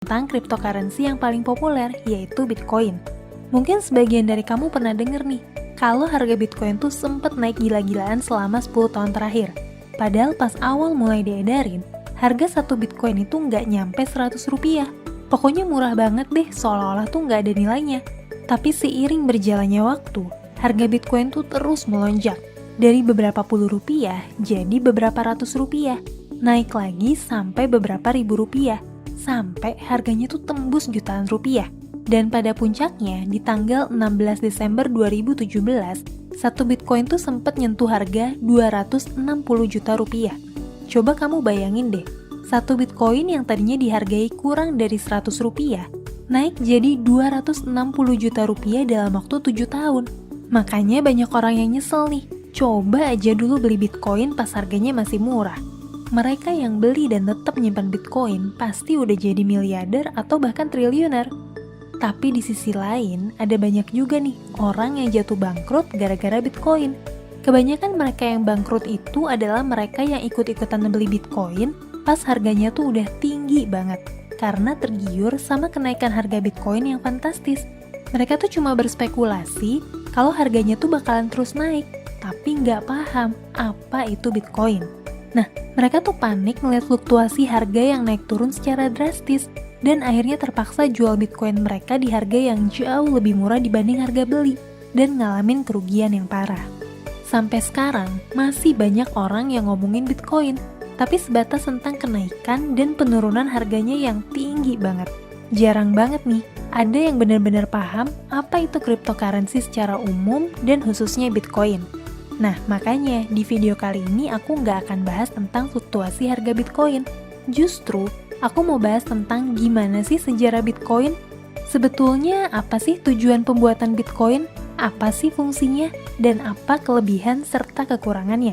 tentang cryptocurrency yang paling populer, yaitu Bitcoin. Mungkin sebagian dari kamu pernah denger nih, kalau harga Bitcoin tuh sempet naik gila-gilaan selama 10 tahun terakhir. Padahal pas awal mulai diedarin, harga satu Bitcoin itu nggak nyampe 100 rupiah. Pokoknya murah banget deh, seolah-olah tuh nggak ada nilainya. Tapi seiring berjalannya waktu, harga Bitcoin tuh terus melonjak. Dari beberapa puluh rupiah jadi beberapa ratus rupiah. Naik lagi sampai beberapa ribu rupiah. Sampai harganya tuh tembus jutaan rupiah. Dan pada puncaknya, di tanggal 16 Desember 2017, satu Bitcoin tuh sempat nyentuh harga 260 juta rupiah. Coba kamu bayangin deh, satu Bitcoin yang tadinya dihargai kurang dari 100 rupiah, naik jadi 260 juta rupiah dalam waktu 7 tahun. Makanya banyak orang yang nyesel nih, coba aja dulu beli Bitcoin pas harganya masih murah. Mereka yang beli dan tetap nyimpan Bitcoin pasti udah jadi miliarder atau bahkan triliuner. Tapi di sisi lain, ada banyak juga nih orang yang jatuh bangkrut gara-gara Bitcoin. Kebanyakan mereka yang bangkrut itu adalah mereka yang ikut-ikutan beli Bitcoin pas harganya tuh udah tinggi banget. Karena tergiur sama kenaikan harga Bitcoin yang fantastis. Mereka tuh cuma berspekulasi kalau harganya tuh bakalan terus naik, tapi nggak paham apa itu Bitcoin. Nah, mereka tuh panik ngeliat fluktuasi harga yang naik turun secara drastis, dan akhirnya terpaksa jual Bitcoin mereka di harga yang jauh lebih murah dibanding harga beli, dan ngalamin kerugian yang parah. Sampai sekarang, masih banyak orang yang ngomongin Bitcoin, tapi sebatas tentang kenaikan dan penurunan harganya yang tinggi banget. Jarang banget nih, ada yang benar-benar paham apa itu cryptocurrency secara umum dan khususnya Bitcoin. Nah, makanya di video kali ini aku nggak akan bahas tentang fluktuasi harga Bitcoin. Justru, aku mau bahas tentang gimana sih sejarah Bitcoin? Sebetulnya apa sih tujuan pembuatan Bitcoin? Apa sih fungsinya? Dan apa kelebihan serta kekurangannya?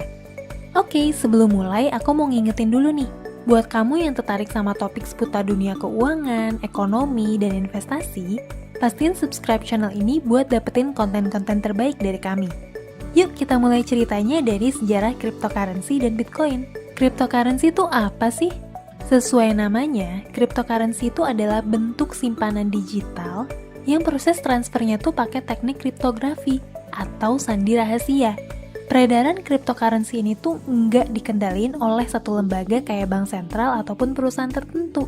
Oke, sebelum mulai aku mau ngingetin dulu nih. Buat kamu yang tertarik sama topik seputar dunia keuangan, ekonomi, dan investasi, pastiin subscribe channel ini buat dapetin konten-konten terbaik dari kami. Yuk kita mulai ceritanya dari sejarah cryptocurrency dan Bitcoin. Cryptocurrency itu apa sih? Sesuai namanya, cryptocurrency itu adalah bentuk simpanan digital yang proses transfernya tuh pakai teknik kriptografi atau sandi rahasia. Peredaran cryptocurrency ini tuh nggak dikendalin oleh satu lembaga kayak bank sentral ataupun perusahaan tertentu,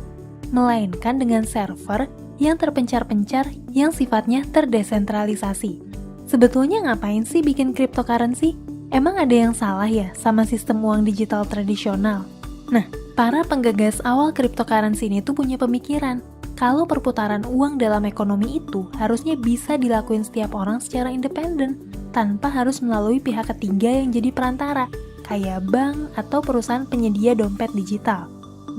melainkan dengan server yang terpencar-pencar yang sifatnya terdesentralisasi. Sebetulnya ngapain sih bikin cryptocurrency? Emang ada yang salah ya sama sistem uang digital tradisional? Nah, para penggagas awal cryptocurrency ini tuh punya pemikiran kalau perputaran uang dalam ekonomi itu harusnya bisa dilakuin setiap orang secara independen, tanpa harus melalui pihak ketiga yang jadi perantara, kayak bank atau perusahaan penyedia dompet digital.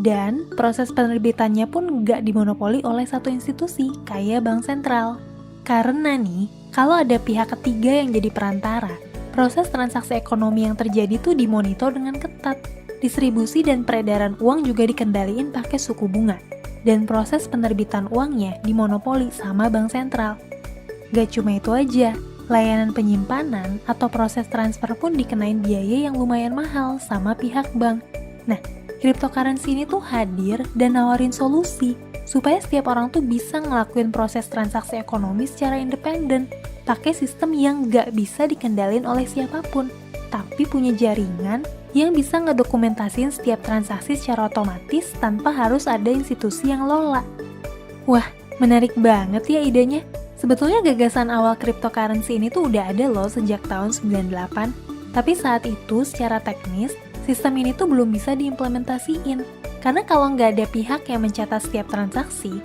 Dan proses penerbitannya pun nggak dimonopoli oleh satu institusi, kayak bank sentral. Karena nih, kalau ada pihak ketiga yang jadi perantara, proses transaksi ekonomi yang terjadi tuh dimonitor dengan ketat. Distribusi dan peredaran uang juga dikendaliin pakai suku bunga. Dan proses penerbitan uangnya dimonopoli sama bank sentral. Gak cuma itu aja, layanan penyimpanan atau proses transfer pun dikenain biaya yang lumayan mahal sama pihak bank. Nah, cryptocurrency ini tuh hadir dan nawarin solusi supaya setiap orang tuh bisa ngelakuin proses transaksi ekonomi secara independen, pakai sistem yang nggak bisa dikendalin oleh siapapun, tapi punya jaringan yang bisa ngedokumentasiin setiap transaksi secara otomatis tanpa harus ada institusi yang lola. Wah, menarik banget ya idenya. Sebetulnya gagasan awal cryptocurrency ini tuh udah ada loh sejak tahun 98, tapi saat itu secara teknis, sistem ini tuh belum bisa diimplementasiin. Karena kalau nggak ada pihak yang mencatat setiap transaksi,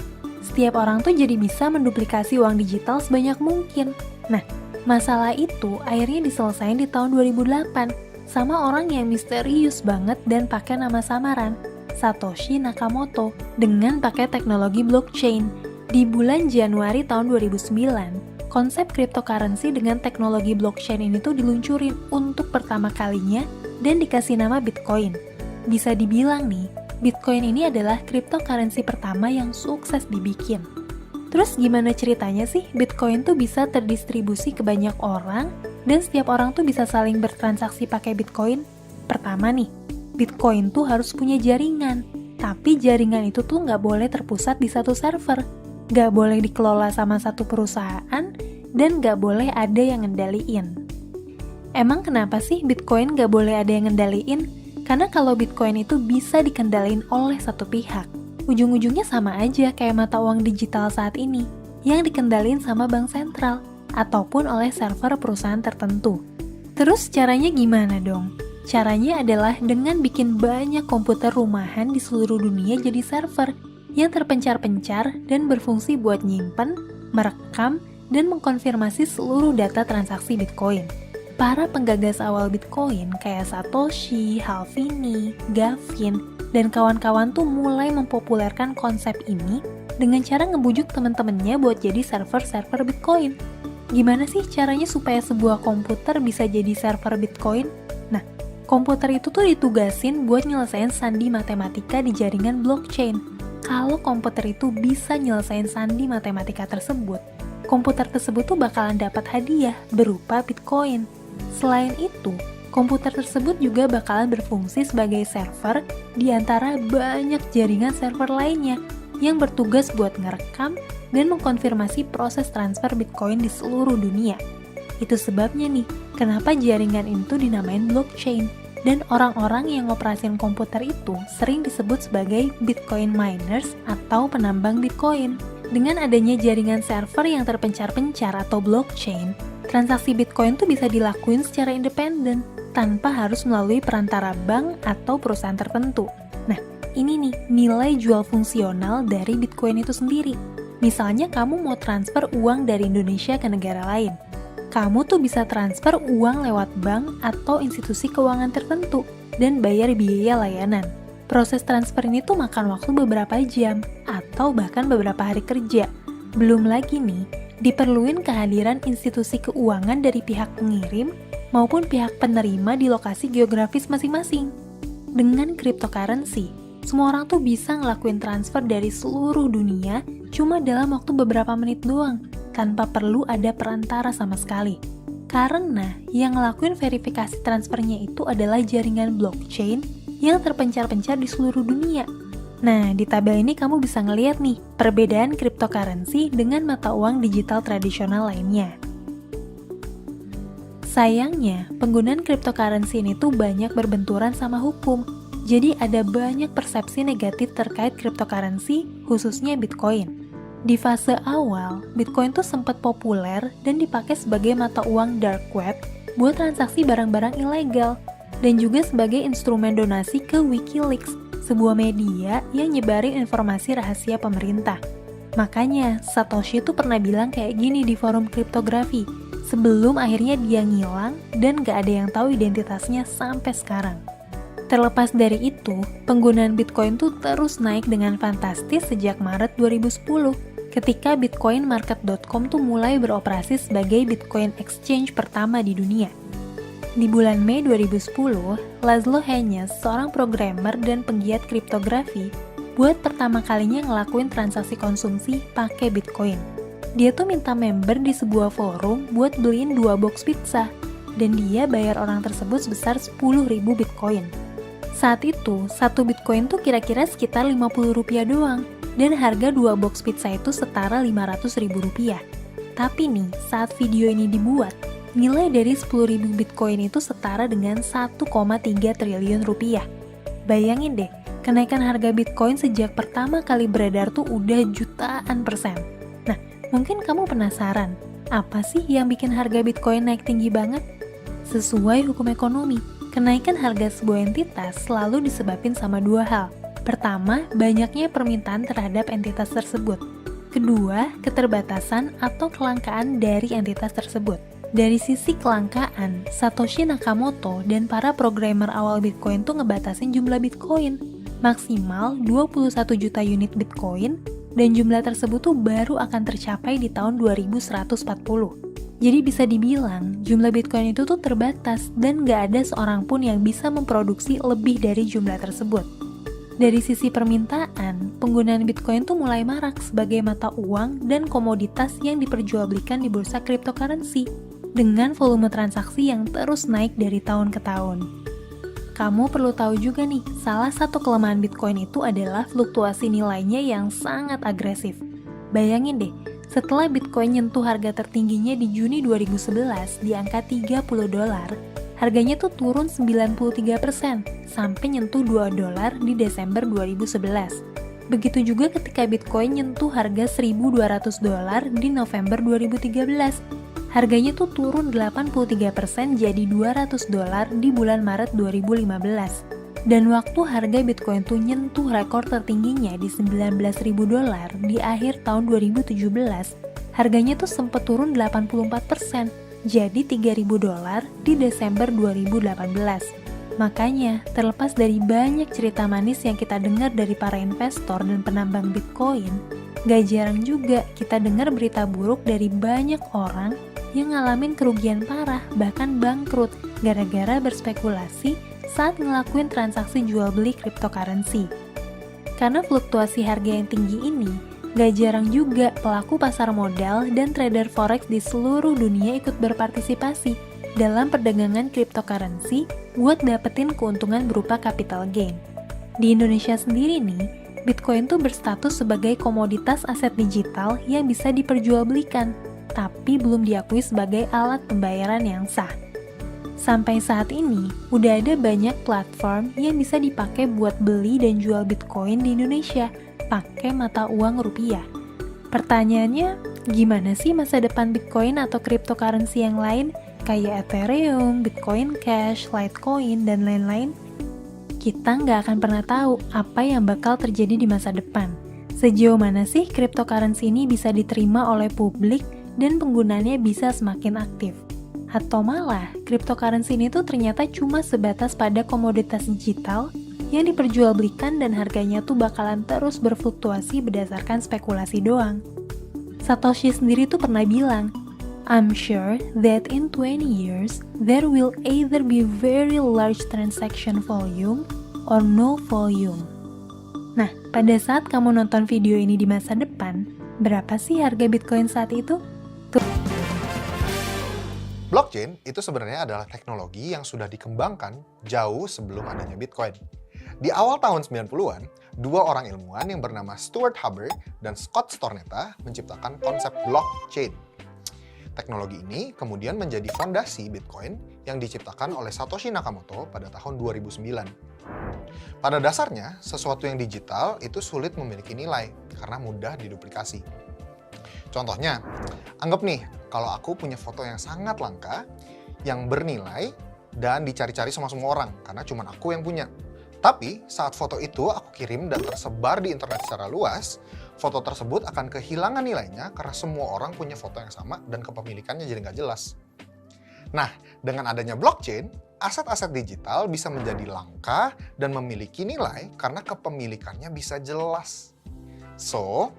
setiap orang tuh jadi bisa menduplikasi uang digital sebanyak mungkin. Nah, masalah itu akhirnya diselesain di tahun 2008 sama orang yang misterius banget dan pakai nama samaran, Satoshi Nakamoto, dengan pakai teknologi blockchain. Di bulan Januari tahun 2009, konsep cryptocurrency dengan teknologi blockchain ini tuh diluncurin untuk pertama kalinya dan dikasih nama Bitcoin. Bisa dibilang nih, Bitcoin ini adalah cryptocurrency pertama yang sukses dibikin. Terus gimana ceritanya sih Bitcoin tuh bisa terdistribusi ke banyak orang dan setiap orang tuh bisa saling bertransaksi pakai Bitcoin? Pertama nih, Bitcoin tuh harus punya jaringan. Tapi jaringan itu tuh nggak boleh terpusat di satu server, nggak boleh dikelola sama satu perusahaan, dan nggak boleh ada yang ngendaliin. Emang kenapa sih Bitcoin nggak boleh ada yang ngendaliin? Karena kalau Bitcoin itu bisa dikendaliin oleh satu pihak. Ujung-ujungnya sama aja kayak mata uang digital saat ini, yang dikendaliin sama bank sentral, ataupun oleh server perusahaan tertentu. Terus caranya gimana dong? Caranya adalah dengan bikin banyak komputer rumahan di seluruh dunia jadi server yang terpencar-pencar dan berfungsi buat nyimpen, merekam, dan mengkonfirmasi seluruh data transaksi Bitcoin. Para penggagas awal Bitcoin kayak Satoshi, Halvini, Gavin, dan kawan-kawan tuh mulai mempopulerkan konsep ini dengan cara ngebujuk temen-temennya buat jadi server-server Bitcoin. Gimana sih caranya supaya sebuah komputer bisa jadi server Bitcoin? Nah, komputer itu tuh ditugasin buat nyelesain sandi matematika di jaringan blockchain. Kalau komputer itu bisa nyelesain sandi matematika tersebut, komputer tersebut tuh bakalan dapat hadiah berupa Bitcoin. Selain itu, komputer tersebut juga bakalan berfungsi sebagai server di antara banyak jaringan server lainnya yang bertugas buat ngerekam dan mengkonfirmasi proses transfer Bitcoin di seluruh dunia. Itu sebabnya nih, kenapa jaringan itu dinamain blockchain. Dan orang-orang yang ngoperasin komputer itu sering disebut sebagai Bitcoin miners atau penambang Bitcoin. Dengan adanya jaringan server yang terpencar-pencar atau blockchain, transaksi Bitcoin tuh bisa dilakuin secara independen, tanpa harus melalui perantara bank atau perusahaan tertentu. Nah, ini nih nilai jual fungsional dari Bitcoin itu sendiri. Misalnya kamu mau transfer uang dari Indonesia ke negara lain. Kamu tuh bisa transfer uang lewat bank atau institusi keuangan tertentu dan bayar biaya layanan. Proses transfer ini tuh makan waktu beberapa jam atau bahkan beberapa hari kerja. Belum lagi nih, diperluin kehadiran institusi keuangan dari pihak pengirim maupun pihak penerima di lokasi geografis masing-masing. Dengan cryptocurrency, semua orang tuh bisa ngelakuin transfer dari seluruh dunia cuma dalam waktu beberapa menit doang, tanpa perlu ada perantara sama sekali. Karena yang ngelakuin verifikasi transfernya itu adalah jaringan blockchain yang terpencar-pencar di seluruh dunia. Nah, di tabel ini kamu bisa ngeliat nih perbedaan cryptocurrency dengan mata uang digital tradisional lainnya. Sayangnya, penggunaan cryptocurrency ini tuh banyak berbenturan sama hukum. Jadi ada banyak persepsi negatif terkait cryptocurrency, khususnya Bitcoin. Di fase awal, Bitcoin tuh sempat populer dan dipakai sebagai mata uang dark web buat transaksi barang-barang ilegal, dan juga sebagai instrumen donasi ke Wikileaks, sebuah media yang nyebarin informasi rahasia pemerintah. Makanya, Satoshi tuh pernah bilang kayak gini di forum kriptografi, sebelum akhirnya dia ngilang dan gak ada yang tahu identitasnya sampai sekarang. Terlepas dari itu, penggunaan Bitcoin tuh terus naik dengan fantastis sejak Maret 2010, ketika bitcoinmarket.com tuh mulai beroperasi sebagai Bitcoin exchange pertama di dunia. Di bulan Mei 2010, Laszlo Hanyecz, seorang programmer dan penggiat kriptografi, buat pertama kalinya ngelakuin transaksi konsumsi pakai Bitcoin. Dia tuh minta member di sebuah forum buat beliin 2 box pizza, dan dia bayar orang tersebut sebesar 10.000 Bitcoin. Saat itu, 1 Bitcoin tuh kira-kira sekitar Rp50 doang, dan harga 2 box pizza itu setara Rp500.000. Tapi nih, saat video ini dibuat, nilai dari 10.000 Bitcoin itu setara dengan 1,3 triliun rupiah. Bayangin deh, kenaikan harga Bitcoin sejak pertama kali beredar tuh udah jutaan %. Nah, mungkin kamu penasaran, apa sih yang bikin harga Bitcoin naik tinggi banget? Sesuai hukum ekonomi, kenaikan harga sebuah entitas selalu disebabkan sama 2 hal. Pertama, banyaknya permintaan terhadap entitas tersebut. Kedua, keterbatasan atau kelangkaan dari entitas tersebut. Dari sisi kelangkaan, Satoshi Nakamoto dan para programmer awal Bitcoin tuh ngebatasin jumlah Bitcoin, maksimal 21 juta unit Bitcoin, dan jumlah tersebut tuh baru akan tercapai di tahun 2140. Jadi bisa dibilang, jumlah Bitcoin itu tuh terbatas dan gak ada seorang pun yang bisa memproduksi lebih dari jumlah tersebut. Dari sisi permintaan, penggunaan Bitcoin tuh mulai marak sebagai mata uang dan komoditas yang diperjualbelikan di bursa cryptocurrency, dengan volume transaksi yang terus naik dari tahun ke tahun. Kamu perlu tahu juga nih, salah satu kelemahan Bitcoin itu adalah fluktuasi nilainya yang sangat agresif. Bayangin deh, setelah Bitcoin nyentuh harga tertingginya di Juni 2011 di angka $30, harganya tuh turun 93% sampai nyentuh $2 di Desember 2011. Begitu juga ketika Bitcoin nyentuh harga $1.200 di November 2013. Harganya tuh turun 83% jadi $200 di bulan Maret 2015. Dan waktu harga Bitcoin tuh nyentuh rekor tertingginya di $19.000 di akhir tahun 2017, harganya tuh sempat turun 84%, jadi $3.000 di Desember 2018. Makanya, terlepas dari banyak cerita manis yang kita dengar dari para investor dan penambang Bitcoin, gak jarang juga kita dengar berita buruk dari banyak orang yang ngalamin kerugian parah, bahkan bangkrut, gara-gara berspekulasi saat ngelakuin transaksi jual beli cryptocurrency. Karena fluktuasi harga yang tinggi ini, gak jarang juga pelaku pasar modal dan trader forex di seluruh dunia ikut berpartisipasi dalam perdagangan cryptocurrency buat dapetin keuntungan berupa capital gain. Di Indonesia sendiri nih, Bitcoin tuh berstatus sebagai komoditas aset digital yang bisa diperjualbelikan, tapi belum diakui sebagai alat pembayaran yang sah. Sampai saat ini, udah ada banyak platform yang bisa dipakai buat beli dan jual Bitcoin di Indonesia, pakai mata uang rupiah. Pertanyaannya, gimana sih masa depan Bitcoin atau cryptocurrency yang lain, kayak Ethereum, Bitcoin Cash, Litecoin, dan lain-lain? Kita nggak akan pernah tahu apa yang bakal terjadi di masa depan. Sejauh mana sih cryptocurrency ini bisa diterima oleh publik dan penggunanya bisa semakin aktif? Atau malah, cryptocurrency ini tuh ternyata cuma sebatas pada komoditas digital yang diperjualbelikan dan harganya tuh bakalan terus berfluktuasi berdasarkan spekulasi doang. Satoshi sendiri tuh pernah bilang, "I'm sure that in 20 years, there will either be very large transaction volume or no volume." Nah, pada saat kamu nonton video ini di masa depan, berapa sih harga Bitcoin saat itu? Blockchain itu sebenarnya adalah teknologi yang sudah dikembangkan jauh sebelum adanya Bitcoin. Di awal tahun 90-an, dua orang ilmuwan yang bernama Stuart Haber dan Scott Stornetta menciptakan konsep blockchain. Teknologi ini kemudian menjadi fondasi Bitcoin yang diciptakan oleh Satoshi Nakamoto pada tahun 2009. Pada dasarnya, sesuatu yang digital itu sulit memiliki nilai karena mudah diduplikasi. Contohnya, anggap nih, kalau aku punya foto yang sangat langka, yang bernilai, dan dicari-cari sama semua orang, karena cuma aku yang punya. Tapi, saat foto itu aku kirim dan tersebar di internet secara luas, foto tersebut akan kehilangan nilainya karena semua orang punya foto yang sama dan kepemilikannya jadi nggak jelas. Nah, dengan adanya blockchain, aset-aset digital bisa menjadi langka dan memiliki nilai karena kepemilikannya bisa jelas. So,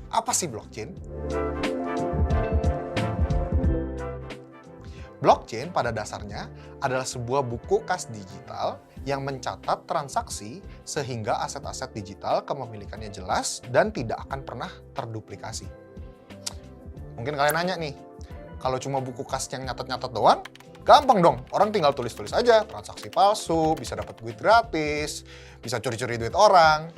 apa sih blockchain? Blockchain pada dasarnya adalah sebuah buku kas digital yang mencatat transaksi sehingga aset-aset digital kepemilikannya jelas dan tidak akan pernah terduplikasi. Mungkin kalian nanya nih, kalau cuma buku kas yang nyatet-nyatet doang, gampang dong, orang tinggal tulis-tulis aja, transaksi palsu, bisa dapat duit gratis, bisa curi-curi duit orang.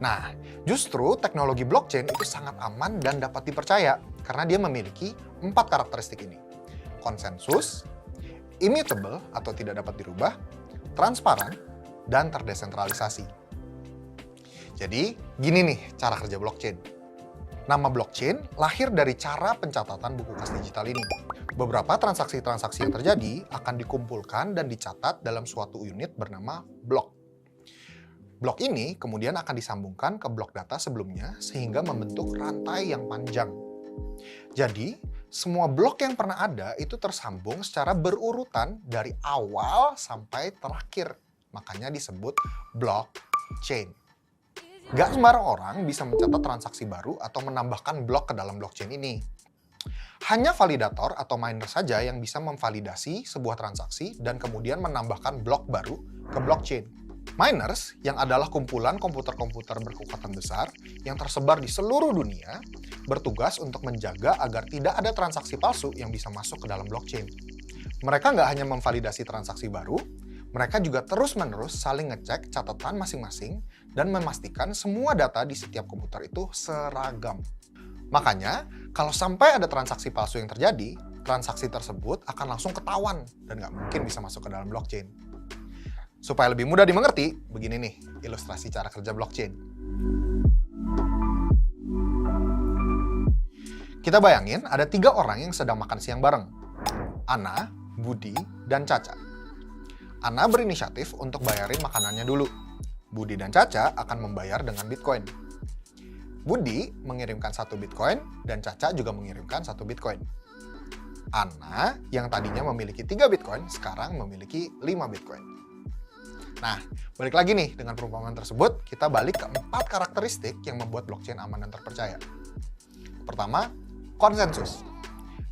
Nah, justru teknologi blockchain itu sangat aman dan dapat dipercaya karena dia memiliki 4 karakteristik ini. Konsensus, immutable atau tidak dapat dirubah, transparan, dan terdesentralisasi. Jadi, gini nih cara kerja blockchain. Nama blockchain lahir dari cara pencatatan buku kas digital ini. Beberapa transaksi-transaksi yang terjadi akan dikumpulkan dan dicatat dalam suatu unit bernama blok. Blok ini kemudian akan disambungkan ke blok data sebelumnya sehingga membentuk rantai yang panjang. Jadi, semua blok yang pernah ada itu tersambung secara berurutan dari awal sampai terakhir. Makanya disebut blockchain. Gak sembarang orang bisa mencatat transaksi baru atau menambahkan blok ke dalam blockchain ini. Hanya validator atau miner saja yang bisa memvalidasi sebuah transaksi dan kemudian menambahkan blok baru ke blockchain. Miners, yang adalah kumpulan komputer-komputer berkekuatan besar yang tersebar di seluruh dunia, bertugas untuk menjaga agar tidak ada transaksi palsu yang bisa masuk ke dalam blockchain. Mereka nggak hanya memvalidasi transaksi baru, Mereka juga terus-menerus saling ngecek catatan masing-masing dan memastikan semua data di setiap komputer itu seragam. Makanya, kalau sampai ada transaksi palsu yang terjadi, transaksi tersebut akan langsung ketahuan dan nggak mungkin bisa masuk ke dalam blockchain. Supaya lebih mudah dimengerti, begini nih ilustrasi cara kerja blockchain. Kita bayangin ada 3 orang yang sedang makan siang bareng. Ana, Budi, dan Caca. Ana berinisiatif untuk bayarin makanannya dulu. Budi dan Caca akan membayar dengan Bitcoin. Budi mengirimkan 1 Bitcoin dan Caca juga mengirimkan 1 Bitcoin. Ana yang tadinya memiliki 3 Bitcoin sekarang memiliki 5 Bitcoin. Nah, balik lagi nih dengan perumpamaan tersebut, kita balik ke 4 karakteristik yang membuat blockchain aman dan terpercaya. Pertama, konsensus.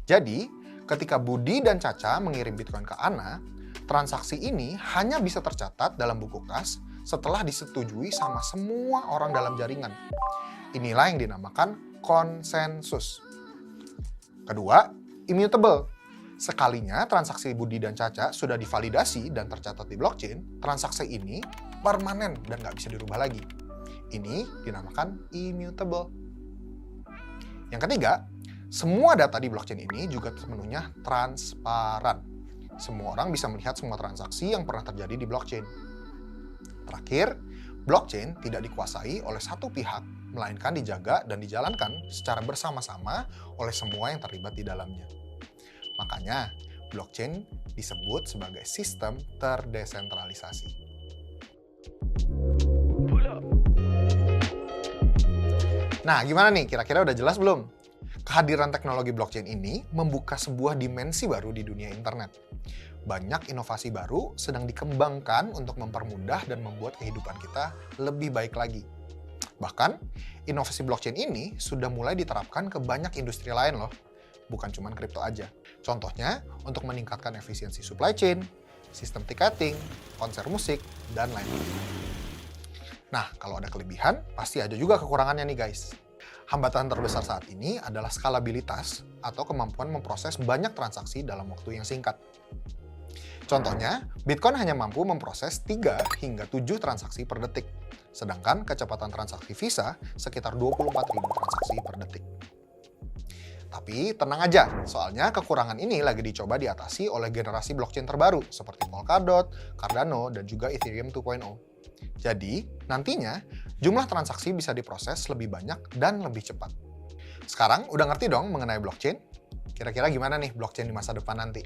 Jadi, ketika Budi dan Caca mengirim Bitcoin ke Ana, transaksi ini hanya bisa tercatat dalam buku kas setelah disetujui sama semua orang dalam jaringan. Inilah yang dinamakan konsensus. Kedua, immutable. Sekalinya transaksi Budi dan Caca sudah divalidasi dan tercatat di blockchain, transaksi ini permanen dan nggak bisa dirubah lagi. Ini dinamakan immutable. Yang ketiga, semua data di blockchain ini juga sepenuhnya transparan. Semua orang bisa melihat semua transaksi yang pernah terjadi di blockchain. Terakhir, blockchain tidak dikuasai oleh satu pihak, melainkan dijaga dan dijalankan secara bersama-sama oleh semua yang terlibat di dalamnya. Makanya, blockchain disebut sebagai sistem terdesentralisasi. Nah, gimana nih? Kira-kira udah jelas belum? Kehadiran teknologi blockchain ini membuka sebuah dimensi baru di dunia internet. Banyak inovasi baru sedang dikembangkan untuk mempermudah dan membuat kehidupan kita lebih baik lagi. Bahkan, inovasi blockchain ini sudah mulai diterapkan ke banyak industri lain loh. Bukan cuma kripto aja. Contohnya, untuk meningkatkan efisiensi supply chain, sistem tiketing, konser musik, dan lain-lain. Nah, kalau ada kelebihan, pasti ada juga kekurangannya nih guys. Hambatan terbesar saat ini adalah skalabilitas atau kemampuan memproses banyak transaksi dalam waktu yang singkat. Contohnya, Bitcoin hanya mampu memproses 3 hingga 7 transaksi per detik, sedangkan kecepatan transaksi Visa sekitar 24.000 transaksi per detik. Tapi tenang aja, soalnya kekurangan ini lagi dicoba diatasi oleh generasi blockchain terbaru seperti Polkadot, Cardano, dan juga Ethereum 2.0. Jadi, nantinya jumlah transaksi bisa diproses lebih banyak dan lebih cepat. Sekarang udah ngerti dong mengenai blockchain? Kira-kira gimana nih blockchain di masa depan nanti?